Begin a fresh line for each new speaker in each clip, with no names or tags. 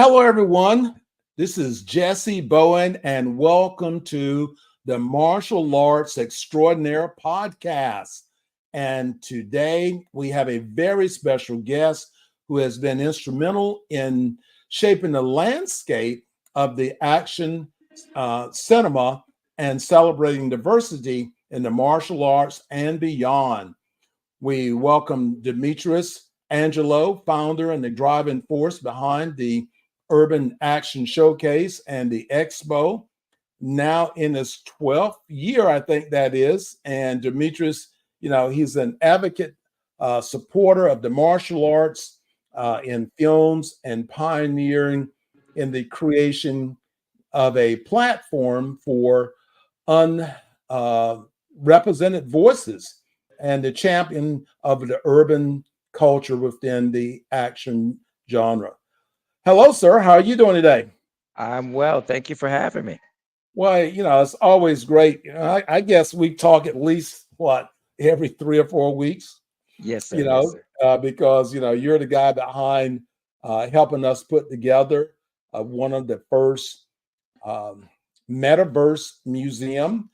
Hello, everyone. This is Jesse Bowen, and welcome to the Martial Arts Extraordinaire Podcast. And today we have a very special guest who has been instrumental in shaping the landscape of the action cinema and celebrating diversity in the martial arts and beyond. We welcome Demetrius Angelo, founder and the driving force behind the Urban Action Showcase and the Expo, now in his 12th year, I think that is. And Demetrius, he's an advocate, supporter of the martial arts in films and pioneering in the creation of a platform for unrepresented voices and the champion of the urban culture within the action genre. Hello, sir. How are you doing today?
I'm well. Thank you for having me.
Well, it's always great. I guess we talk at least every 3 or 4 weeks.
Yes, sir. Yes, sir.
Because you're the guy behind helping us put together one of the first um, metaverse museum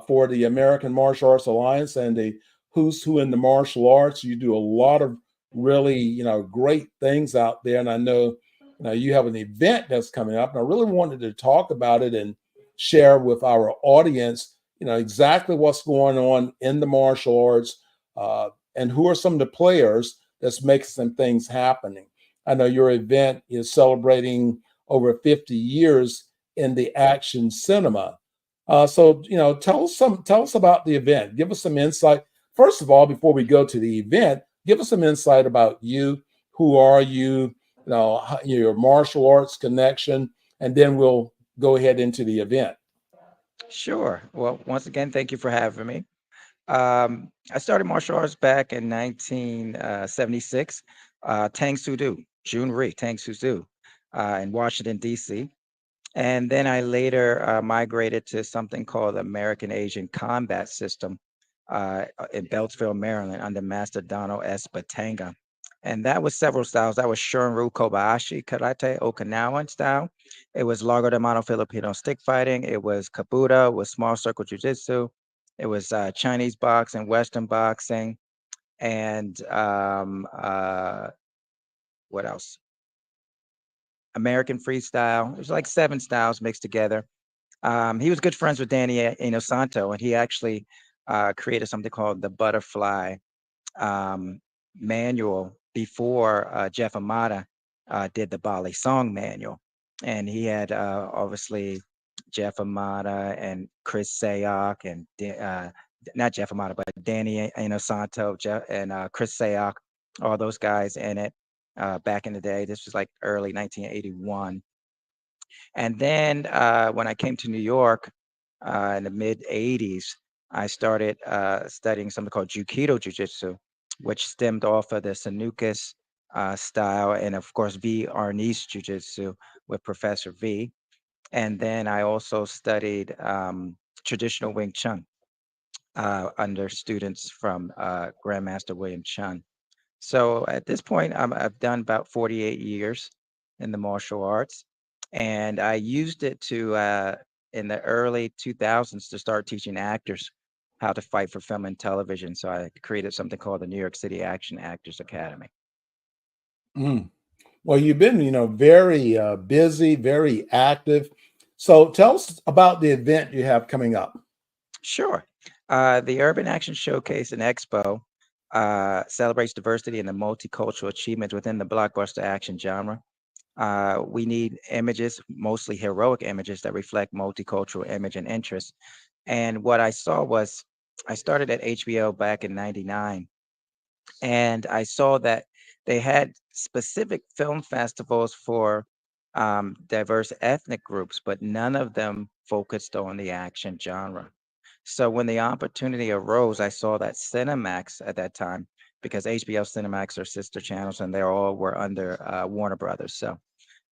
for the American Martial Arts Alliance and the Who's Who in the Martial Arts. You do a lot of really, great things out there, and I know, you have an event that's coming up, and I really wanted to talk about it and share with our audience, exactly what's going on in the martial arts and who are some of the players that's making some things happening. I know your event is celebrating over 50 years in the action cinema. So tell us about the event. Give us some insight. First of all, before we go to the event, give us some insight about you. Who are you? Your martial arts connection, and then we'll go ahead into the event.
Sure. Well, once again, thank you for having me. I started martial arts back in 1976, Tang Soo Do, June Ree, Tang Soo Do, in Washington, D.C. And then I later migrated to something called American Asian Combat System in Beltsville, Maryland, under Master Donald S. Batanga. And that was several styles. That was Shunryu Kobayashi Karate, Okinawan style. It was Largo de Mano Filipino stick fighting. It was Kabuto, it was small circle jiu-jitsu. It was Chinese boxing, Western boxing, and what else? American freestyle. It was like seven styles mixed together. He was good friends with Danny Inosanto, and he actually created something called the Butterfly um, manual before Jeff Amata did the Bali Song manual. And he had obviously Jeff Amata and Chris Sayok and not Jeff Amata, but Danny Inosanto, Jeff and Chris Sayok, all those guys in it back in the day. This was like early 1981. And then when I came to New York in the mid 80s, I started studying something called Jukido Jiu-Jitsu, which stemmed off of the Sanukas style and, of course, V. Arnis Jiu-Jitsu with Professor V. And then I also studied traditional Wing Chun under students from Grandmaster William Chun. So at this point, I've done about 48 years in the martial arts, and I used it to in the early 2000s to start teaching actors how to fight for film and television. So I created something called the New York City Action Actors Academy.
Mm. Well, you've been, very busy, very active. So tell us about the event you have coming up.
Sure. The Urban Action Showcase and Expo celebrates diversity and the multicultural achievements within the blockbuster action genre. We need images, mostly heroic images that reflect multicultural image and interest. And what I saw was I started at HBO back in 99, and I saw that they had specific film festivals for diverse ethnic groups, but none of them focused on the action genre. So when the opportunity arose, I saw that Cinemax at that time, because HBO Cinemax are sister channels and they all were under Warner Brothers. So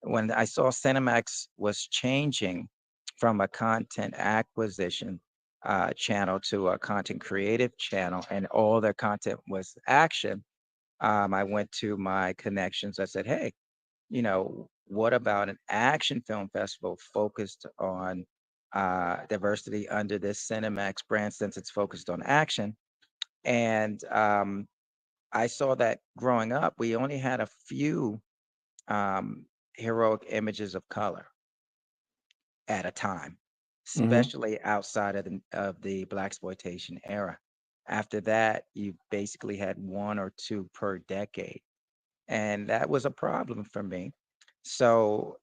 when I saw Cinemax was changing from a content acquisition channel to a content creative channel, and all their content was action, I went to my connections. I said, "Hey, what about an action film festival focused on diversity under this Cinemax brand since it's focused on action? And I saw that growing up, we only had a few um, heroic images of color at a time,
Hmm.
especially outside of the black exploitation era. After that, you basically had one or two per decade, and that was a problem for me. So,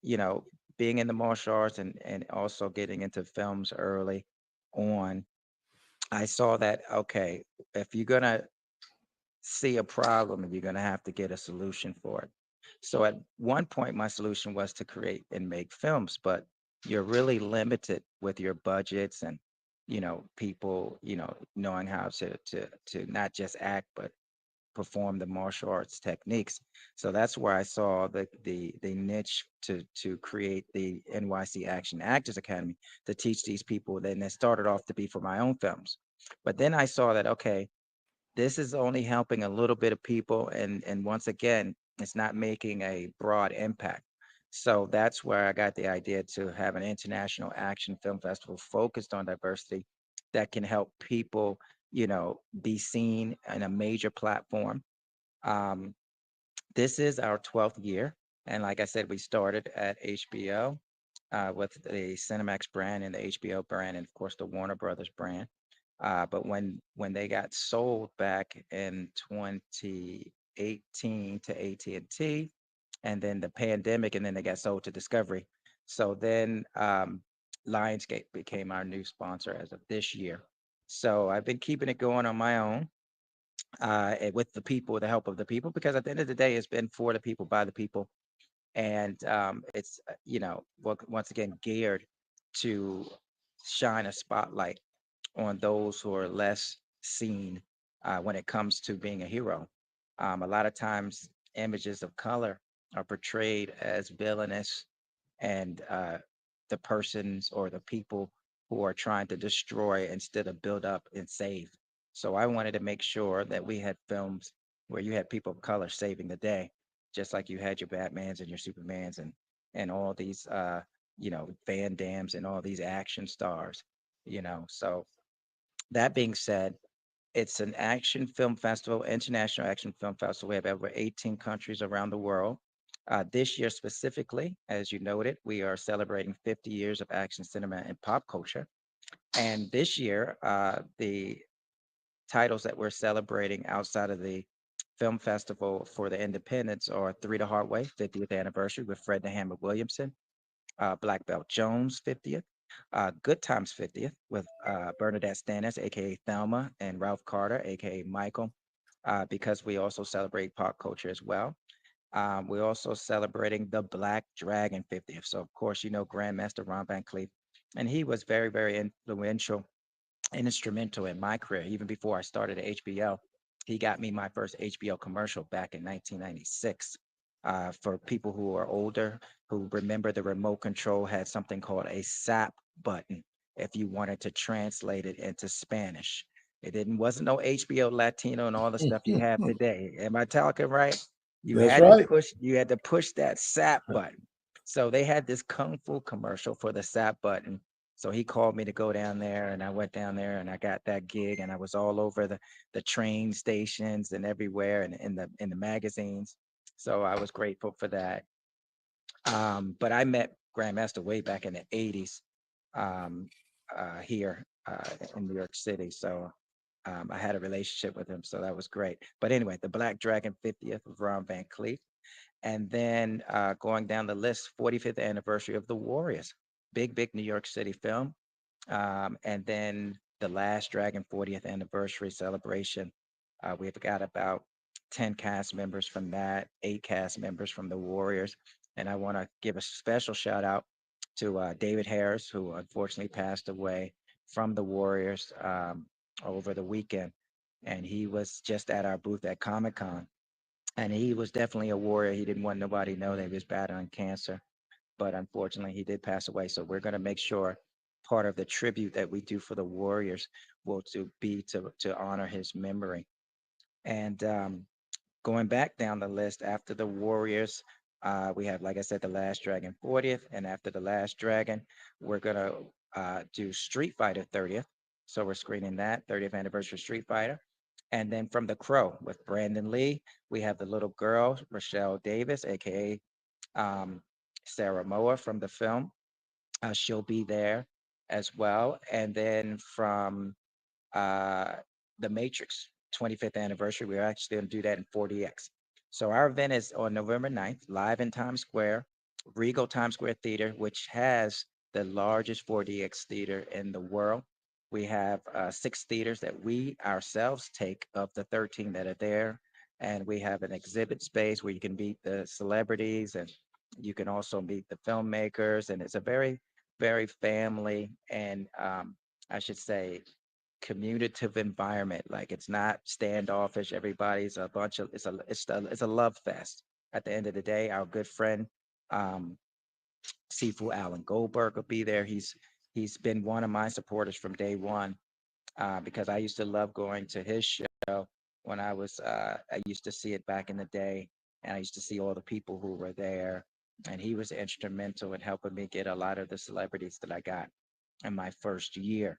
being in the martial arts and also getting into films early on, I saw that okay, if you're gonna see a problem, you're gonna have to get a solution for it. So at one point, my solution was to create and make films, but you're really limited with your budgets and people knowing how to not just act but perform the martial arts techniques. So that's where I saw the niche to create the NYC Action Actors Academy to teach these people. Then it started off to be for my own films, but then I saw that okay, this is only helping a little bit of people, and once again, it's not making a broad impact. So that's where I got the idea to have an international action film festival focused on diversity that can help people be seen in a major platform. um, this is our 12th year. And like I said, we started at HBO with the Cinemax brand and the HBO brand, and of course the Warner Brothers brand. But when they got sold back in 2018 to AT&T, and then the pandemic, and then they got sold to Discovery. So then Lionsgate became our new sponsor as of this year. So I've been keeping it going on my own with the people, with the help of the people, because at the end of the day, it's been for the people, by the people, and it's once again geared to shine a spotlight on those who are less seen when it comes to being a hero. A lot of times, images of color are portrayed as villainous and the persons or the people who are trying to destroy instead of build up and save. So I wanted to make sure that we had films where you had people of color saving the day, just like you had your Batmans and your Supermans and all these Van Dams and all these action stars. So that being said, it's an action film festival, international action film festival. We have over 18 countries around the world. This year specifically, as you noted, we are celebrating 50 years of action cinema and pop culture. And this year, the titles that we're celebrating outside of the film festival for the independents are Three the Hard Way, 50th anniversary with Fred the Hammer Williamson, Black Belt Jones 50th, Good Times 50th with Bernadette Stannis, aka Thelma, and Ralph Carter, aka Michael, because we also celebrate pop culture as well. We're also celebrating the Black Dragon 50th. So, of course, Grandmaster Ron Van Cleef, and he was very, very influential and instrumental in my career. Even before I started at HBO, he got me my first HBO commercial back in 1996. For people who are older, who remember the remote control had something called a SAP button if you wanted to translate it into Spanish. It didn't wasn't no HBO Latino and all the stuff you have today. Am I talking right?
That's right.
You had to push that SAP button. So they had this kung fu commercial for the SAP button. So he called me to go down there, and I went down there, and I got that gig, and I was all over the train stations and everywhere, and in the magazines. So I was grateful for that. But I met Grandmaster way back in the '80s um, here in New York City. So I had a relationship with him, so that was great. But anyway, the Black Dragon 50th of Ron Van Cleef, and then going down the list, 45th anniversary of The Warriors, big New York City film. And then the Last Dragon 40th anniversary celebration. We've got about 10 cast members from that, 8 cast members from the Warriors. And I want to give a special shout out to David Harris, who unfortunately passed away from the Warriors over the weekend. And he was just at our booth at Comic Con. And he was definitely a warrior. He didn't want nobody to know that he was battling cancer, but unfortunately he did pass away. So we're going to make sure part of the tribute that we do for the Warriors will to be to honor his memory. And going back down the list after the Warriors, We have, like I said, The Last Dragon 40th, and after The Last Dragon, we're gonna do Street Fighter 30th. So we're screening that 30th anniversary Street Fighter. And then from The Crow with Brandon Lee, we have the little girl, Rochelle Davis, aka Sarah Moa from the film. She'll be there as well. And then from uh, the Matrix 25th anniversary. We're actually going to do that in 4DX. So our event is on November 9th, live in Times Square, Regal Times Square Theater, which has the largest 4DX theater in the world. We have 6 theaters that we ourselves take of the 13 that are there. And we have an exhibit space where you can meet the celebrities and you can also meet the filmmakers. And it's a very, very family and I should say communicative environment. Like it's not standoffish. Everybody's a bunch of it's a love fest. At the end of the day, our good friend um, Sifu Alan Goldberg will be there. He's been one of my supporters from day one because I used to love going to his show when I used to see it back in the day, and I used to see all the people who were there. And he was instrumental in helping me get a lot of the celebrities that I got in my first year.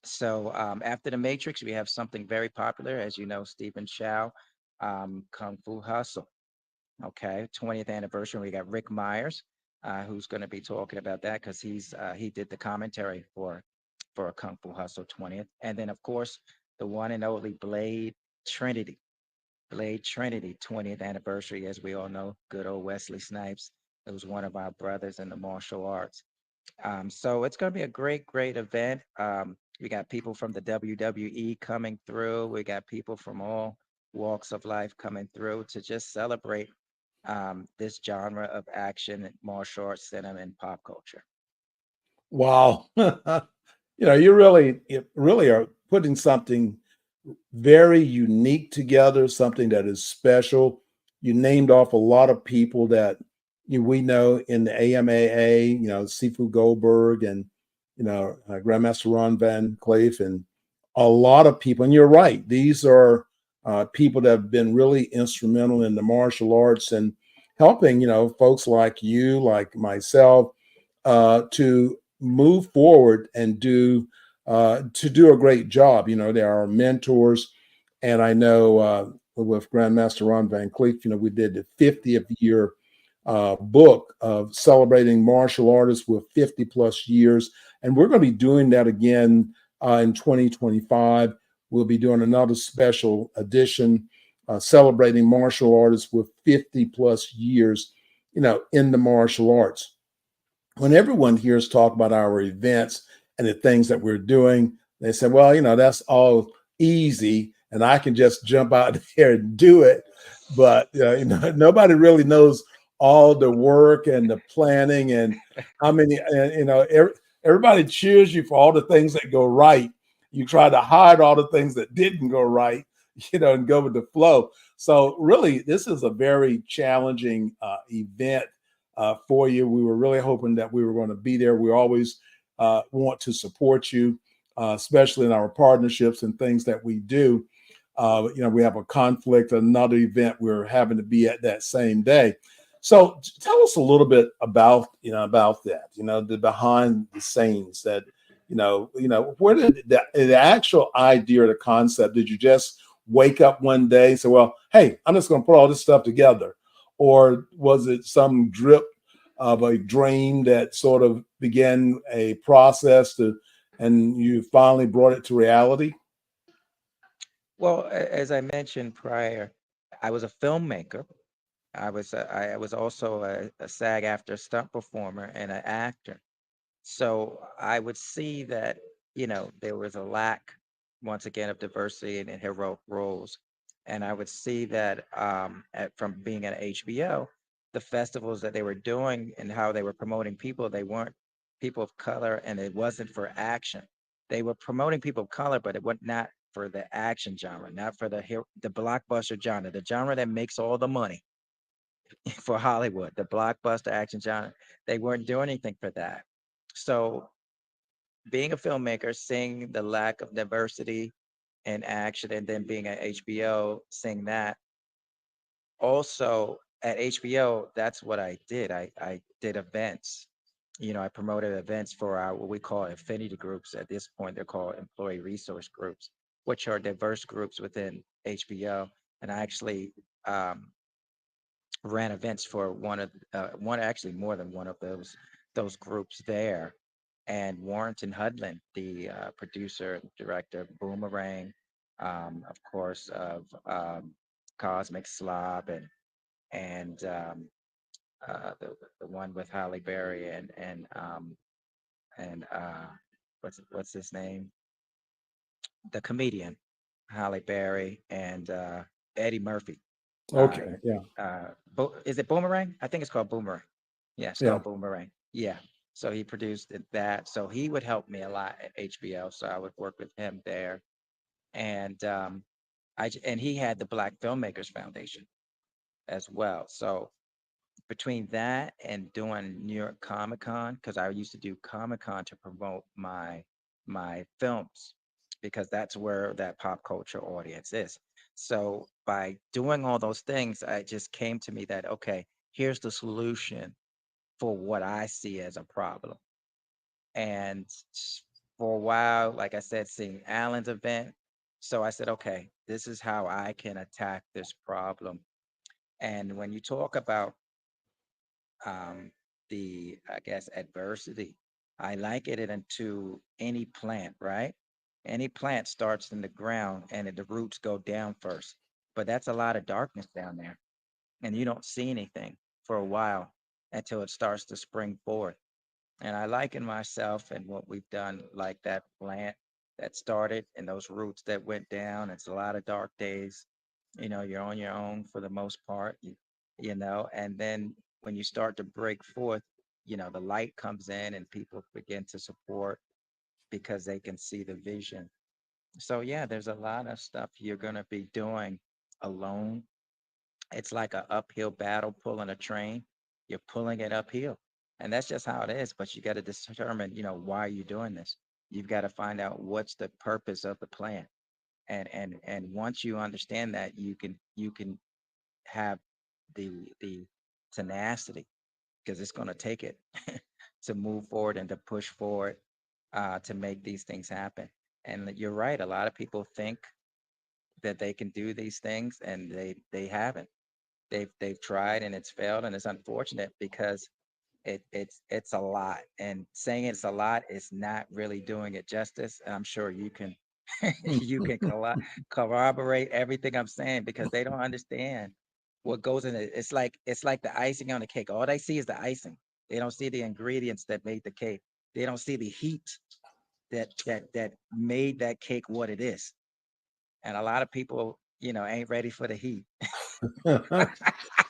So after the Matrix, we have something very popular, as you know, Stephen Chow, Kung Fu Hustle. Okay, 20th anniversary. We got Rick Myers, who's going to be talking about that because he did the commentary for Kung Fu Hustle 20th, and then of course the one and only Trinity, Blade Trinity 20th anniversary. As we all know, good old Wesley Snipes. It was one of our brothers in the martial arts. So it's going to be a great, great event. We got people from the WWE coming through. We got people from all walks of life coming through to just celebrate this genre of action, martial arts, cinema, and pop culture.
Wow. You really are putting something very unique together, something that is special. You named off a lot of people that we know in the AMAA, Sifu Goldberg and, Grandmaster Ron Van Cleef and a lot of people. And you're right. These are people that have been really instrumental in the martial arts and helping, folks like you, like myself, to move forward and do a great job. They are our mentors, and I know with Grandmaster Ron Van Cleef, we did the 50th year book of celebrating martial artists with 50 plus years, and we're going to be doing that again in 2025. We'll be doing another special edition celebrating martial artists with 50 plus years, in the martial arts. When everyone hears talk about our events and the things that we're doing, they say, well, that's all easy and I can just jump out there and do it. But nobody really knows all the work and the planning and how many, and, everybody cheers you for all the things that go right. You try to hide all the things that didn't go right, and go with the flow. So really, this is a very challenging event for you. We were really hoping that we were going to be there. We always want to support you, especially in our partnerships and things that we do. We have a conflict, another event we're having to be at that same day. So tell us a little bit about that, the behind the scenes that, where did the actual idea or the concept, did you just wake up one day and say, well, hey, I'm just going to put all this stuff together? Or was it some drip of a dream that sort of began a process and you finally brought it to reality?
Well, as I mentioned prior, I was a filmmaker. I was also a SAG-AFTRA stunt performer and an actor. So I would see that, there was a lack, once again, of diversity in heroic roles. And I would see that from being at HBO, the festivals that they were doing and how they were promoting people, they weren't people of color and it wasn't for action. They were promoting people of color, but it was not for the action genre, not for the blockbuster genre, the genre that makes all the money for Hollywood, the blockbuster action genre. They weren't doing anything for that. So being a filmmaker, seeing the lack of diversity in action, and then being at HBO, seeing that also at HBO, that's what I did. I did events. I promoted events for our what we call affinity groups. At this point, they're called employee resource groups, which are diverse groups within HBO. And I actually um, ran events for one, actually more than one of those groups there. And Warrington Hudlin, the producer and director of Boomerang, of course, of Cosmic Slob, and the one with Halle Berry and what's his name? The comedian Halle Berry and Eddie Murphy. Uh,
Okay, yeah,
is it Boomerang? I think it's called Boomerang. Yeah, it's
yeah.
called Boomerang. Yeah. So he produced that. So he would help me a lot at HBO. So I would work with him there, and and he had the Black Filmmakers Foundation as well. So between that and doing New York Comic Con, because I used to do Comic Con to promote my films, because that's where that pop culture audience is. So by doing all those things, it just came to me that okay, here's the solution for what I see as a problem. And for a while, like I said, seeing Alan's event, so I said, okay, this is how I can attack this problem. And when you talk about um, the, I guess, adversity. I like it into any plant, right? Any plant starts in the ground and the roots go down first, but that's a lot of darkness down there, and you don't see anything for a while until it starts to spring forth. And I liken myself and what we've done, like that plant that started and those roots that went down. It's a lot of dark days. You're on your own for the most part, and then when you start to break forth, the light comes in and people begin to support because they can see the vision. So, yeah, there's a lot of stuff you're going to be doing alone. It's like an uphill battle pulling a train. You're pulling it uphill. And that's just how it is. But you got to determine, why are you doing this? You've got to find out what's the purpose of the plan. And once you understand that, you can have the tenacity, because it's going to take it to move forward and to push forward, to make these things happen. And you're right. A lot of people think that they can do these things, and they haven't. They've tried and it's failed, and it's unfortunate because it's a lot, and saying it's a lot is not really doing it justice. And I'm sure you can you can corroborate everything I'm saying, because they don't understand what goes in it. It's like the icing on the cake. All they see is the icing. They don't see the ingredients that made the cake. They don't see the heat that made that cake what it is. And a lot of people, ain't ready for the heat.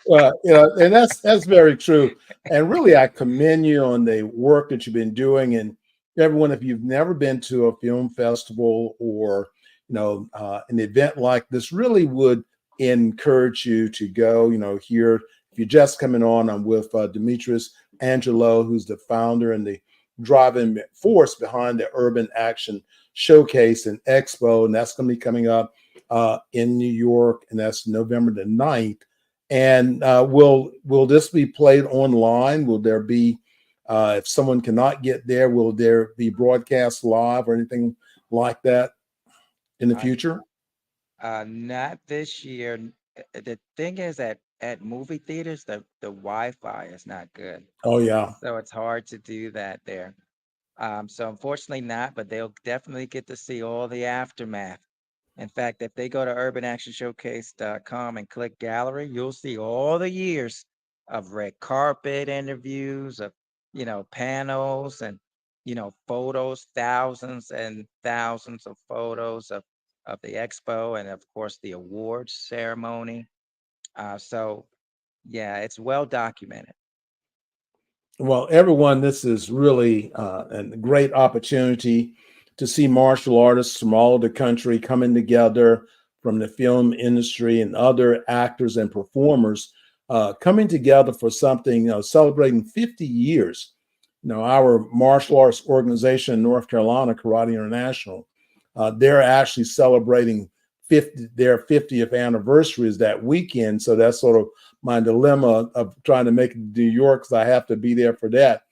Well, and that's very true. And really, I commend you on the work that you've been doing. And everyone, if you've never been to a film festival or an event like this, really would encourage you to go. Here, if you're just coming on, I'm with Demetrius Angelo, who's the founder and the driving force behind the Urban Action Showcase and Expo, and that's going to be coming up in New York, and that's November the 9th. And will this be played online? Will there be, if someone cannot get there, will there be broadcast live or anything like that in the
Uh,
future?
not this year. The thing is that at movie theaters, the Wi-Fi is not good,
Oh yeah.
so it's hard to do that there. So unfortunately not, but they'll definitely get to see all the aftermath. In fact, if they go to urbanactionshowcase.com and click gallery, you'll see all the years of red carpet interviews, of, panels and, photos, thousands and thousands of photos of the expo, and of course the awards ceremony. So yeah, it's well documented.
Well, everyone, this is really a great opportunity to see martial artists from all over the country coming together, from the film industry and other actors and performers coming together for something, celebrating 50 years. Our martial arts organization in North Carolina, Karate International, they're actually celebrating their 50th anniversary is that weekend. So that's sort of my dilemma of trying to make it to New York because I have to be there for that.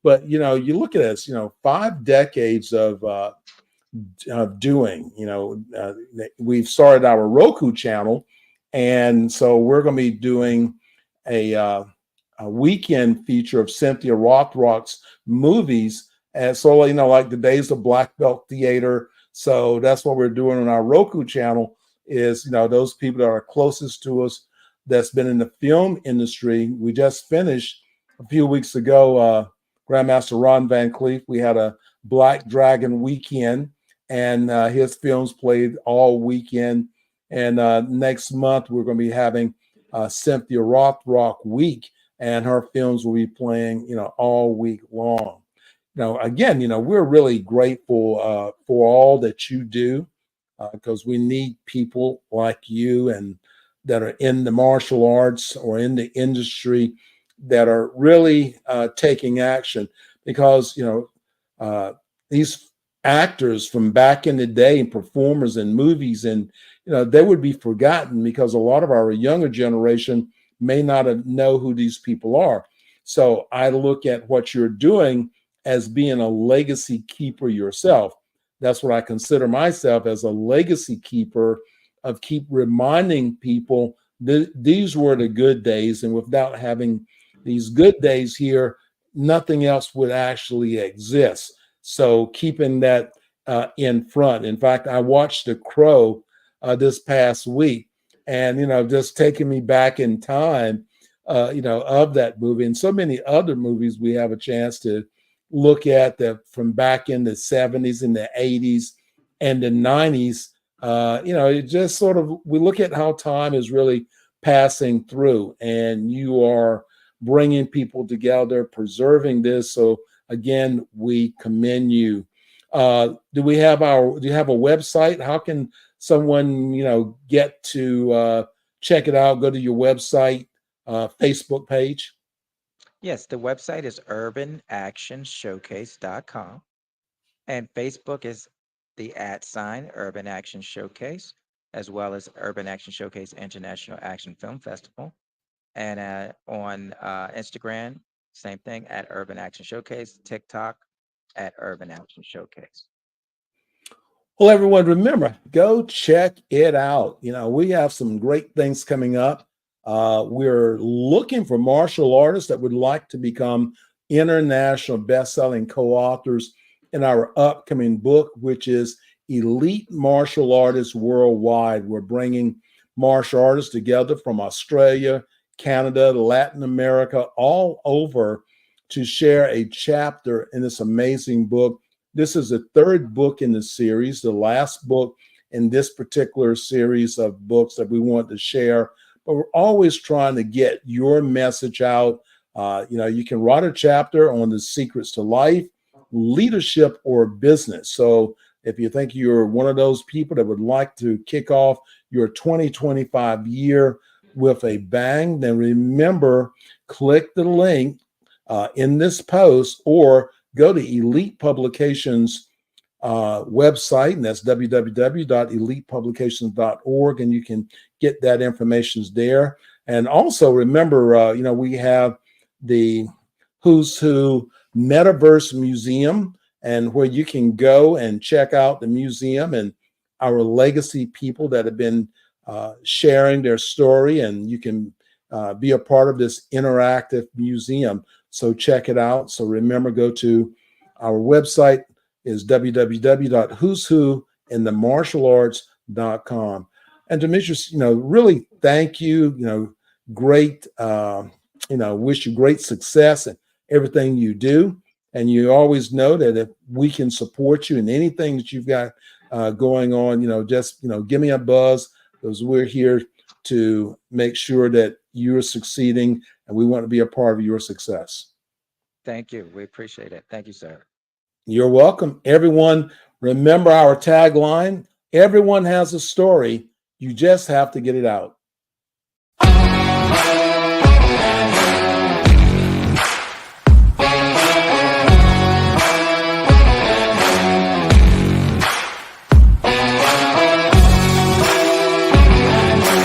But you look at this, 5 decades of doing. We've started our Roku channel, and so we're going to be doing a weekend feature of Cynthia Rothrock's movies, and so like the days of Black Belt Theater. So that's what we're doing on our Roku channel. Is those people that are closest to us that's been in the film industry. We just finished a few weeks ago. Grandmaster Ron Van Cleef. We had a Black Dragon weekend, and his films played all weekend. And next month we're going to be having Cynthia Rothrock week, and her films will be playing, all week long. Again, we're really grateful for all that you do, because we need people like you and that are in the martial arts or in the industry that are really taking action, because these actors from back in the day and performers in movies, and they would be forgotten because a lot of our younger generation may not know who these people are. So I look at what you're doing as being a legacy keeper yourself. That's what I consider myself, as a legacy keeper, of keep reminding people that these were the good days, and without having these good days here, nothing else would actually exist. So keeping that in front. In fact, I watched The Crow this past week, and just taking me back in time, of that movie and so many other movies we have a chance to look at that from back in the 70s and the 80s and the 90s. It just sort of, we look at how time is really passing through, and you are bringing people together, preserving this. So again, we commend you. Do you have a website? How can someone, get to check it out? Go to your website, Facebook page.
Yes, the website is urbanactionshowcase.com, and Facebook is the @ Urban Action Showcase, as well as Urban Action Showcase International Action Film Festival. And on Instagram, same thing, at Urban Action Showcase, TikTok at Urban Action Showcase.
Well, everyone, remember, go check it out. We have some great things coming up. We're looking for martial artists that would like to become international best-selling co-authors in our upcoming book, which is Elite Martial Artists Worldwide. We're bringing martial artists together from Australia, Canada, Latin America, all over, to share a chapter in this amazing book. This is the third book in the series, the last book in this particular series of books that we want to share. But we're always trying to get your message out. You can write a chapter on the secrets to life, leadership, or business. So if you think you're one of those people that would like to kick off your 2025 year with a bang, then remember, click the link in this post, or go to Elite Publications website, and that's www.elitepublications.org, and you can get that information there. And also remember, we have the Who's Who Metaverse Museum, and where you can go and check out the museum and our legacy people that have been sharing their story, and you can be a part of this interactive museum. So check it out. So remember, go to our website is www.who'swhointhemartialarts.com. And Demetrius, really thank you. Great, wish you great success in everything you do. And you always know that if we can support you in anything that you've got going on, just, give me a buzz, because we're here to make sure that you're succeeding, and we want to be a part of your success.
Thank you. We appreciate it. Thank you, sir.
You're welcome. Everyone, remember our tagline: everyone has a story. You just have to get it out.